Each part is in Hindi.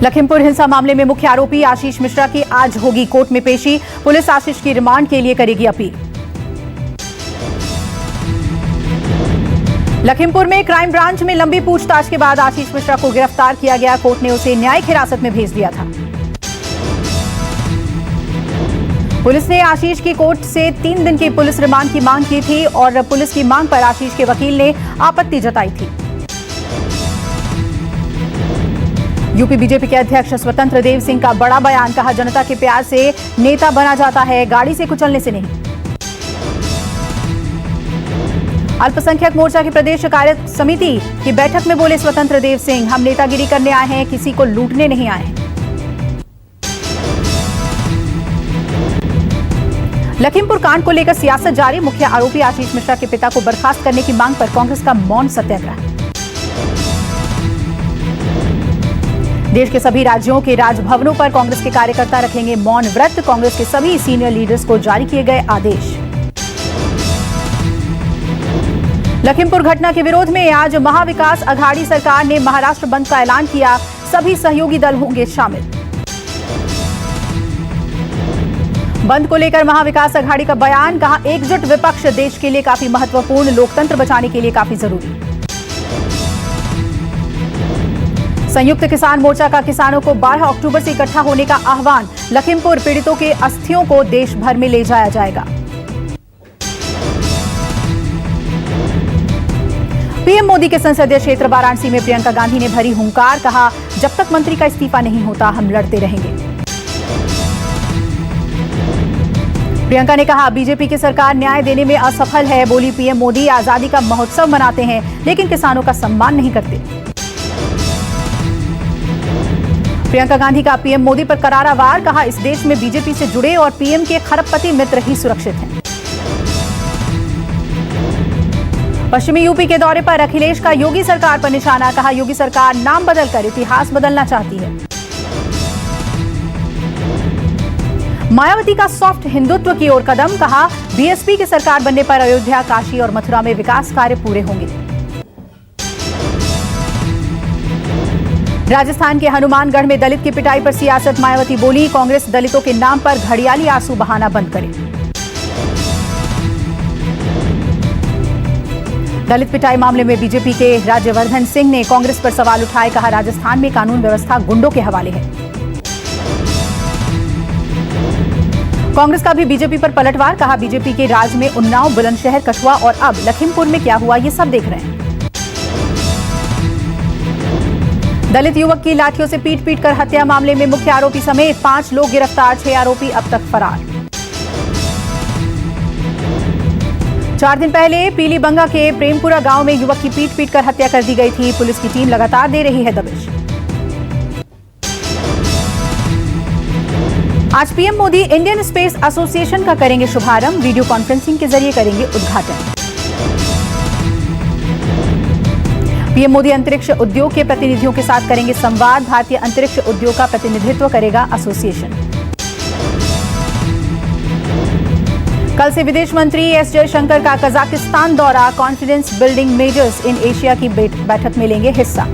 लखीमपुर हिंसा मामले में मुख्य आरोपी आशीष मिश्रा की आज होगी कोर्ट में पेशी। पुलिस आशीष की रिमांड के लिए करेगी अपील। लखीमपुर में क्राइम ब्रांच में लंबी पूछताछ के बाद आशीष मिश्रा को गिरफ्तार किया गया। कोर्ट ने उसे न्यायिक हिरासत में भेज दिया था। पुलिस ने आशीष की कोर्ट से 3 दिन की पुलिस रिमांड की मांग की थी और पुलिस की मांग पर आशीष के वकील ने आपत्ति जताई थी। यूपी बीजेपी के अध्यक्ष स्वतंत्र देव सिंह का बड़ा बयान। कहा, जनता के प्यार से नेता बना जाता है, गाड़ी से कुचलने से नहीं। अल्पसंख्यक मोर्चा की प्रदेश कार्य समिति की बैठक में बोले स्वतंत्र देव सिंह, हम नेतागिरी करने आए हैं, किसी को लूटने नहीं आए हैं। लखीमपुर कांड को लेकर सियासत जारी। मुख्य आरोपी आशीष मिश्रा के पिता को बर्खास्त करने की मांग पर कांग्रेस का मौन सत्याग्रह। देश के सभी राज्यों के राजभवनों पर कांग्रेस के कार्यकर्ता रखेंगे मौन व्रत। कांग्रेस के सभी सीनियर लीडर्स को जारी किए गए आदेश। लखीमपुर घटना के विरोध में आज महाविकास अघाड़ी सरकार ने महाराष्ट्र बंद का ऐलान किया। सभी सहयोगी दल होंगे शामिल। बंद को लेकर महाविकास अघाड़ी का बयान। कहा, एकजुट विपक्ष देश के लिए काफी महत्वपूर्ण, लोकतंत्र बचाने के लिए काफी जरूरी। संयुक्त किसान मोर्चा का किसानों को 12 अक्टूबर से इकट्ठा होने का आह्वान। लखीमपुर पीड़ितों के अस्थियों को देश भर में ले जाया जाएगा। पीएम मोदी के संसदीय क्षेत्र वाराणसी में प्रियंका गांधी ने भरी हुंकार। कहा, जब तक मंत्री का इस्तीफा नहीं होता हम लड़ते रहेंगे। प्रियंका ने कहा, बीजेपी की सरकार न्याय देने में असफल है। बोली, पीएम मोदी आजादी का महोत्सव मनाते हैं लेकिन किसानों का सम्मान नहीं करते। प्रियंका गांधी का पीएम मोदी पर करारा वार। कहा, इस देश में बीजेपी से जुड़े और पीएम के खरबपति मित्र ही सुरक्षित हैं। पश्चिमी यूपी के दौरे पर अखिलेश का योगी सरकार पर निशाना। कहा, योगी सरकार नाम बदलकर इतिहास बदलना चाहती है। मायावती का सॉफ्ट हिंदुत्व की ओर कदम। कहा, बीएसपी की सरकार बनने पर अयोध्या, काशी और मथुरा में विकास कार्य पूरे होंगे। राजस्थान के हनुमानगढ़ में दलित की पिटाई पर सियासत। मायावती बोली, कांग्रेस दलितों के नाम पर घड़ियाली आंसू बहाना बंद करे। दलित पिटाई मामले में बीजेपी के राज्यवर्धन सिंह ने कांग्रेस पर सवाल उठाए। कहा, राजस्थान में कानून व्यवस्था गुंडों के हवाले है। कांग्रेस का भी बीजेपी पर पलटवार। कहा, बीजेपी के राज में उन्नाव, बुलंदशहर, कठुआ और अब लखीमपुर में क्या हुआ ये सब देख रहे हैं। दलित युवक की लाठियों से पीट कर हत्या मामले में मुख्य आरोपी समेत 5 लोग गिरफ्तार। 6 आरोपी अब तक फरार। 4 दिन पहले पीलीबंगा के प्रेमपुरा गांव में युवक की पीट कर हत्या कर दी गई थी। पुलिस की टीम लगातार दे रही है दबिश। आज PM Modi Indian space association का करेंगे शुभारंभ। वीडियो कॉन्फ्रेंसिंग के जरिए करेंगे उद्घाटन। पीएम मोदी अंतरिक्ष उद्योग के प्रतिनिधियों के साथ करेंगे संवाद। भारतीय अंतरिक्ष उद्योग का प्रतिनिधित्व करेगा एसोसिएशन। कल से विदेश मंत्री एस जयशंकर का कजाकिस्तान दौरा। Confidence building measures in Asia की बैठक में लेंगे हिस्सा।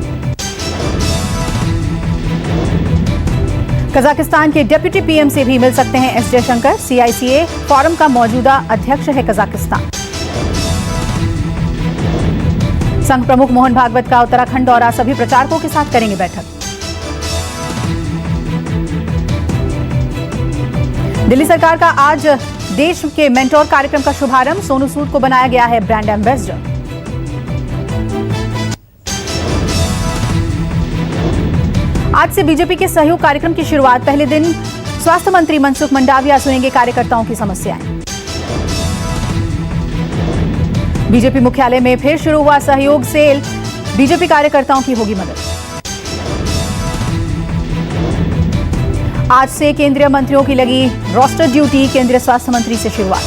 कजाकिस्तान के डिप्टी पीएम से भी मिल सकते हैं एस जयशंकर। सीआईसीए फोरम का मौजूदा अध्यक्ष है कजाकिस्तान। संघ प्रमुख मोहन भागवत का उत्तराखंड दौरा। सभी प्रचारकों के साथ करेंगे बैठक। दिल्ली सरकार का आज देश के मेंटोर कार्यक्रम का शुभारंभ। सोनू सूद को बनाया गया है ब्रांड एम्बेसडर। आज से बीजेपी के सहयोग कार्यक्रम की शुरुआत। पहले दिन स्वास्थ्य मंत्री मनसुख मंडाविया सुनेंगे कार्यकर्ताओं की समस्याएं। बीजेपी मुख्यालय में फिर शुरू हुआ सहयोग सेल। बीजेपी कार्यकर्ताओं की होगी मदद। आज से केंद्रीय मंत्रियों की लगी रोस्टर ड्यूटी। केंद्रीय स्वास्थ्य मंत्री से शुरुआत।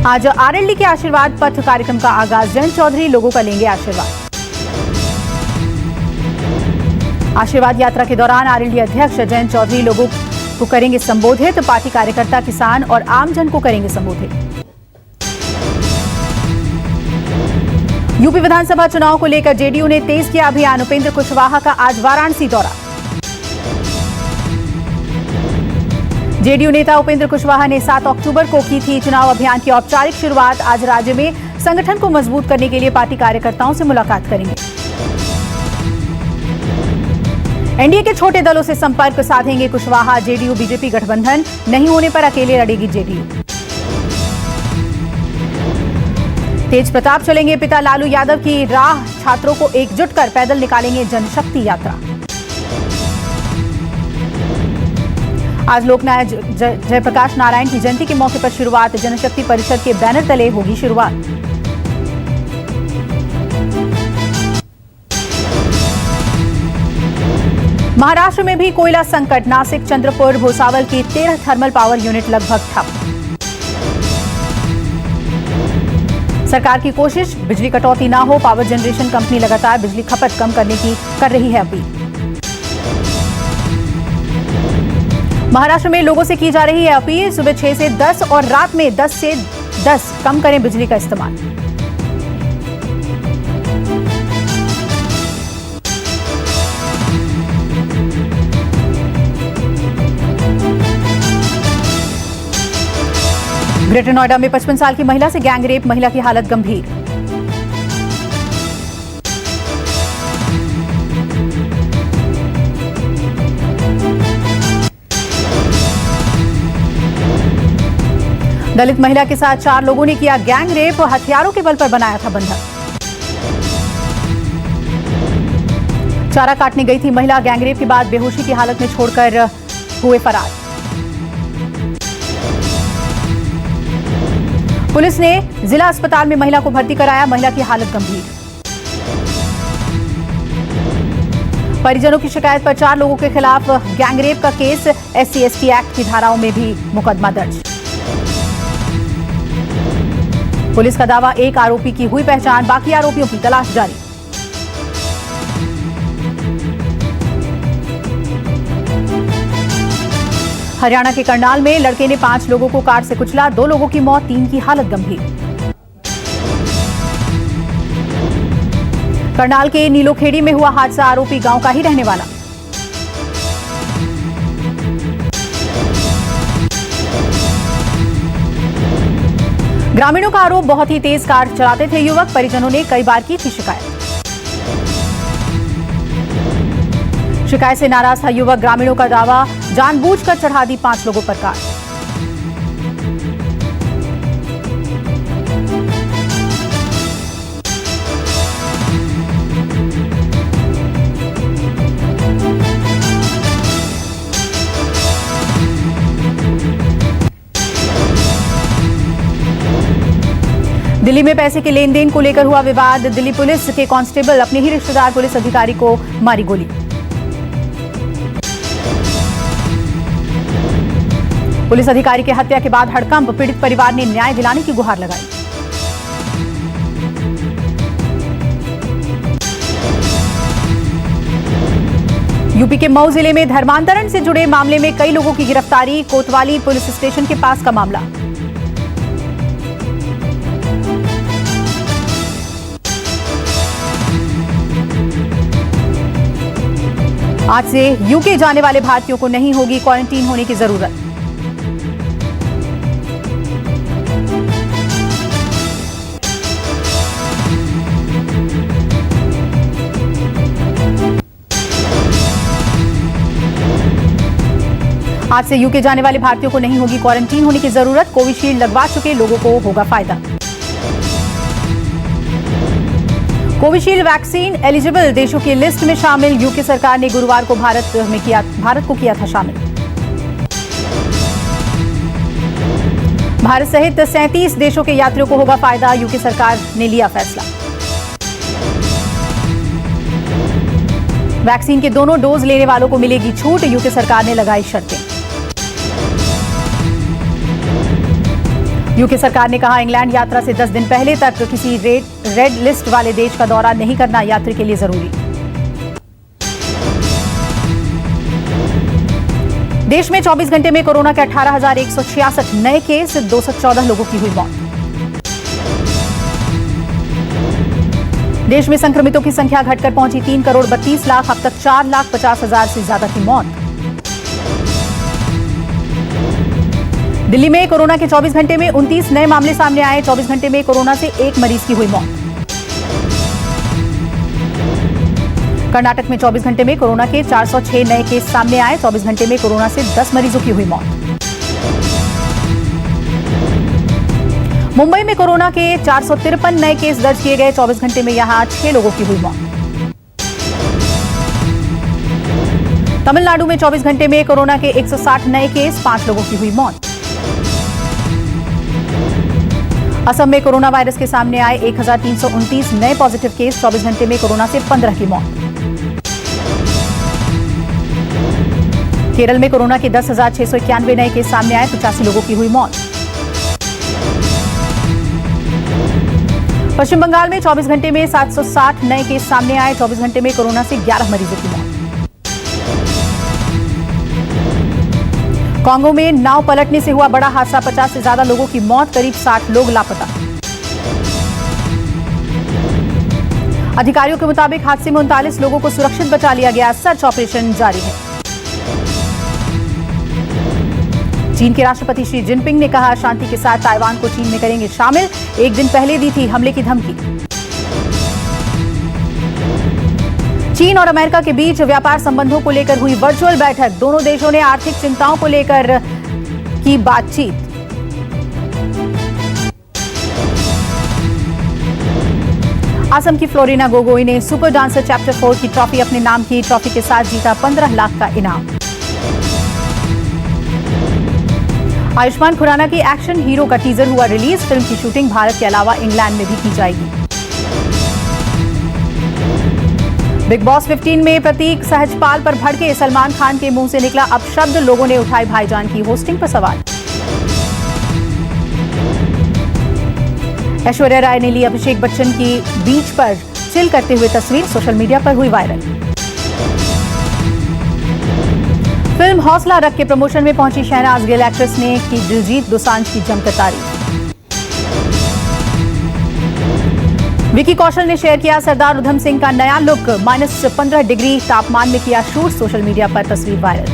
आज आरएलडी के आशीर्वाद पथ कार्यक्रम का आगाज। जयंत चौधरी लोगों का लेंगे आशीर्वाद। आशीर्वाद यात्रा के दौरान आरएलडी अध्यक्ष जयंत चौधरी लोगों को करेंगे संबोधित। पार्टी कार्यकर्ता, किसान और आमजन को करेंगे संबोधित। यूपी विधानसभा चुनाव को लेकर जेडीयू ने तेज किया अभियान। उपेंद्र कुशवाहा का आज वाराणसी दौरा। जेडीयू नेता उपेंद्र कुशवाहा ने 7 अक्टूबर को की थी चुनाव अभियान की औपचारिक शुरुआत। आज राज्य में संगठन को मजबूत करने के लिए पार्टी कार्यकर्ताओं से मुलाकात करेंगे। एनडीए के छोटे दलों से संपर्क साधेंगे कुशवाहा। जेडीयू बीजेपी गठबंधन नहीं होने पर अकेले लड़ेगी जेडीयू। तेज प्रताप चलेंगे पिता लालू यादव की राह। छात्रों को एकजुट कर पैदल निकालेंगे जनशक्ति यात्रा। आज लोकनायक जयप्रकाश नारायण की जयंती के मौके पर शुरुआत। जनशक्ति परिषद के बैनर तले होगी शुरुआत। महाराष्ट्र में भी कोयला संकट। नासिक, चंद्रपुर, भुसावल की 13 थर्मल पावर यूनिट लगभग ठप। सरकार की कोशिश बिजली कटौती ना हो। पावर जनरेशन कंपनी लगातार बिजली खपत कम करने की कर रही है अपील। महाराष्ट्र में लोगों से की जा रही है अपील। सुबह 6 से 10 और रात में 10 से 10 कम करें बिजली का इस्तेमाल। ग्रेटर नोएडा में 55 साल की महिला से गैंग रेप। महिला की हालत गंभीर। दलित महिला के साथ 4 लोगों ने किया गैंग रेप। हथियारों के बल पर बनाया था बंधक। चारा काटने गई थी महिला। गैंग रेप के बाद बेहोशी की हालत में छोड़कर हुए फरार। पुलिस ने जिला अस्पताल में महिला को भर्ती कराया। महिला की हालत गंभीर। परिजनों की शिकायत पर 4 लोगों के खिलाफ गैंगरेप का केस। SC/ST एक्ट की धाराओं में भी मुकदमा दर्ज। पुलिस का दावा, एक आरोपी की हुई पहचान। बाकी आरोपियों की तलाश जारी। हरियाणा के करनाल में लड़के ने 5 लोगों को कार से कुचला। 2 लोगों की मौत, 3 की हालत गंभीर। करनाल के नीलोखेड़ी में हुआ हादसा। आरोपी गांव का ही रहने वाला। ग्रामीणों का आरोप, बहुत ही तेज कार चलाते थे युवक। परिजनों ने कई बार की थी शिकायत। शिकायत से नाराज था युवक। ग्रामीणों का दावा, जानबूझकर चढ़ा दी 5 लोगों पर कार। दिल्ली में पैसे के लेन देन को लेकर हुआ विवाद। दिल्ली पुलिस के कांस्टेबल अपने ही रिश्तेदार पुलिस अधिकारी को मारी गोली। पुलिस अधिकारी की हत्या के बाद हड़कंप। पीड़ित परिवार ने न्याय दिलाने की गुहार लगाई। यूपी के मऊ जिले में धर्मांतरण से जुड़े मामले में कई लोगों की गिरफ्तारी। कोतवाली पुलिस स्टेशन के पास का मामला। आज से यूके जाने वाले भारतीयों को नहीं होगी क्वारंटीन होने की जरूरत। आज से यूके जाने वाले भारतीयों को नहीं होगी क्वारंटीन होने की जरूरत। कोविशील्ड लगवा चुके लोगों को होगा फायदा। कोविशील्ड वैक्सीन एलिजिबल देशों की लिस्ट में शामिल। यूके सरकार ने गुरुवार को भारत को किया था शामिल। भारत सहित 37 देशों के यात्रियों को होगा फायदा। यूके सरकार ने लिया फैसला। वैक्सीन के दोनों डोज लेने वालों को मिलेगी छूट। यूके सरकार ने लगाई शर्तें। यूके सरकार ने कहा, इंग्लैंड यात्रा से 10 दिन पहले तक किसी रेड लिस्ट वाले देश का दौरा नहीं करना यात्री के लिए जरूरी। देश में 24 घंटे में कोरोना के 18,166 नए केस। 214 लोगों की हुई मौत। देश में संक्रमितों की संख्या घटकर पहुंची 3,32,00,000। अब तक 4,50,000 से ज्यादा की मौत। दिल्ली में कोरोना के 24 घंटे में 29 नए मामले सामने आए। 24 घंटे में कोरोना से एक मरीज की हुई मौत। कर्नाटक में 24 घंटे में कोरोना के 406 नए केस सामने आए। 24 घंटे में कोरोना से 10 मरीजों की हुई मौत। मुंबई में कोरोना के 453 नए केस दर्ज किए गए। 24 घंटे में यहां 6 लोगों की हुई मौत। तमिलनाडु में 24 घंटे में कोरोना के 160 नए केस, 5 लोगों की हुई मौत। असम में कोरोना वायरस के सामने आए 1,329 नए पॉजिटिव केस। 24 घंटे में कोरोना से 15 की मौत। केरल में कोरोना के 10,691 नए केस सामने आए। 85 लोगों की हुई मौत। पश्चिम बंगाल में 24 घंटे में 760 नए केस सामने आए। 24 घंटे में कोरोना से 11 मरीजों की मौत। कांगो में नाव पलटने से हुआ बड़ा हादसा। 50 से ज्यादा लोगों की मौत, करीब 60 लोग लापता। अधिकारियों के मुताबिक हादसे में 39 लोगों को सुरक्षित बचा लिया गया। सर्च ऑपरेशन जारी है। चीन के राष्ट्रपति शी जिनपिंग ने कहा, शांति के साथ ताइवान को चीन में करेंगे शामिल। एक दिन पहले दी थी हमले की धमकी। चीन और अमेरिका के बीच व्यापार संबंधों को लेकर हुई वर्चुअल बैठक। दोनों देशों ने आर्थिक चिंताओं को लेकर की बातचीत। असम की फ्लोरिना गोगोई ने सुपर डांसर चैप्टर 4 की ट्रॉफी अपने नाम की। ट्रॉफी के साथ जीता 15 लाख का इनाम। आयुष्मान खुराना की एक्शन हीरो का टीजर हुआ रिलीज। फिल्म की शूटिंग भारत के अलावा इंग्लैंड में भी की जाएगी। बिग बॉस 15 में प्रतीक सहजपाल पर भड़के सलमान खान के मुंह से निकला अपशब्द। लोगों ने उठाए भाईजान की होस्टिंग पर सवाल। ऐश्वर्या राय ने ली अभिषेक बच्चन की बीच पर चिल करते हुए तस्वीर। सोशल मीडिया पर हुई वायरल। फिल्म हौसला रख के प्रमोशन में पहुंची शहनाज गिल। एक्ट्रेस ने की दिलजीत दोसांझ की जमकर तारीफ। विकी कौशल ने शेयर किया सरदार उधम सिंह का नया लुक। -15 डिग्री तापमान में किया शूट। सोशल मीडिया पर तस्वीर वायरल।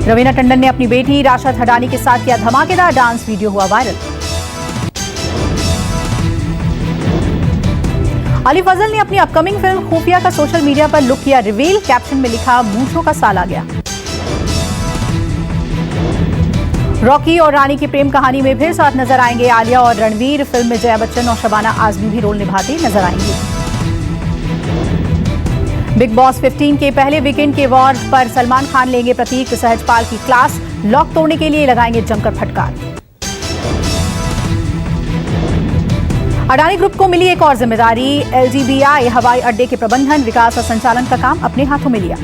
रवीना टंडन ने अपनी बेटी राशद हडानी के साथ किया धमाकेदार डांस। वीडियो हुआ वायरल। अली फजल ने अपनी अपकमिंग फिल्म खुफिया का सोशल मीडिया पर लुक किया रिवील। कैप्शन में लिखा, मूंछों का साल आ गया। रॉकी और रानी की प्रेम कहानी में फिर साथ नजर आएंगे आलिया और रणवीर। फिल्म में जया बच्चन और शबाना आजमी भी रोल निभाते नजर आएंगे। बिग बॉस 15 के पहले वीकेंड के वॉर पर सलमान खान लेंगे प्रतीक सहजपाल की क्लास। लॉक तोड़ने के लिए लगाएंगे जमकर फटकार। अडानी ग्रुप को मिली एक और जिम्मेदारी। LGBI हवाई अड्डे के प्रबंधन, विकास और संचालन का काम अपने हाथों में लिया।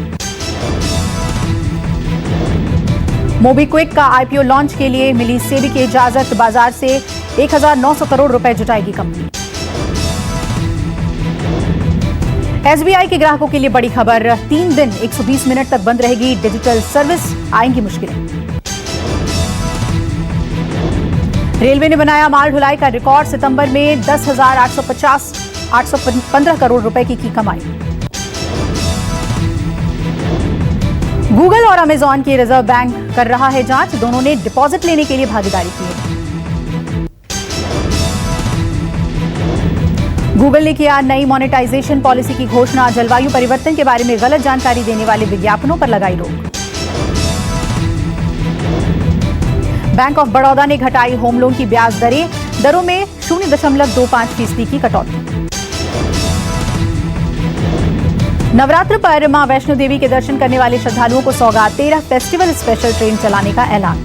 मोबीक्विक का IPO लॉन्च के लिए मिली सेबी की इजाजत। बाजार से 1,900 करोड़ रुपए जुटाएगी कंपनी। SBI के ग्राहकों के लिए बड़ी खबर। 3 दिन 120 मिनट तक बंद रहेगी डिजिटल सर्विस। आएंगी मुश्किलें। रेलवे ने बनाया माल ढुलाई का रिकॉर्ड। सितंबर में 10,815 करोड़ रुपए की कमाई। गूगल और अमेजॉन की रिजर्व बैंक कर रहा है जांच। दोनों ने डिपॉजिट लेने के लिए भागीदारी की है। गूगल ने किया नई मोनेटाइजेशन पॉलिसी की घोषणा। जलवायु परिवर्तन के बारे में गलत जानकारी देने वाले विज्ञापनों पर लगाई रोक। बैंक ऑफ बड़ौदा ने घटाई होम लोन की ब्याज दरें। दरों में 0.25% की कटौती। नवरात्र पर मां वैष्णो देवी के दर्शन करने वाले श्रद्धालुओं को सौगात। 13 फेस्टिवल स्पेशल ट्रेन चलाने का ऐलान।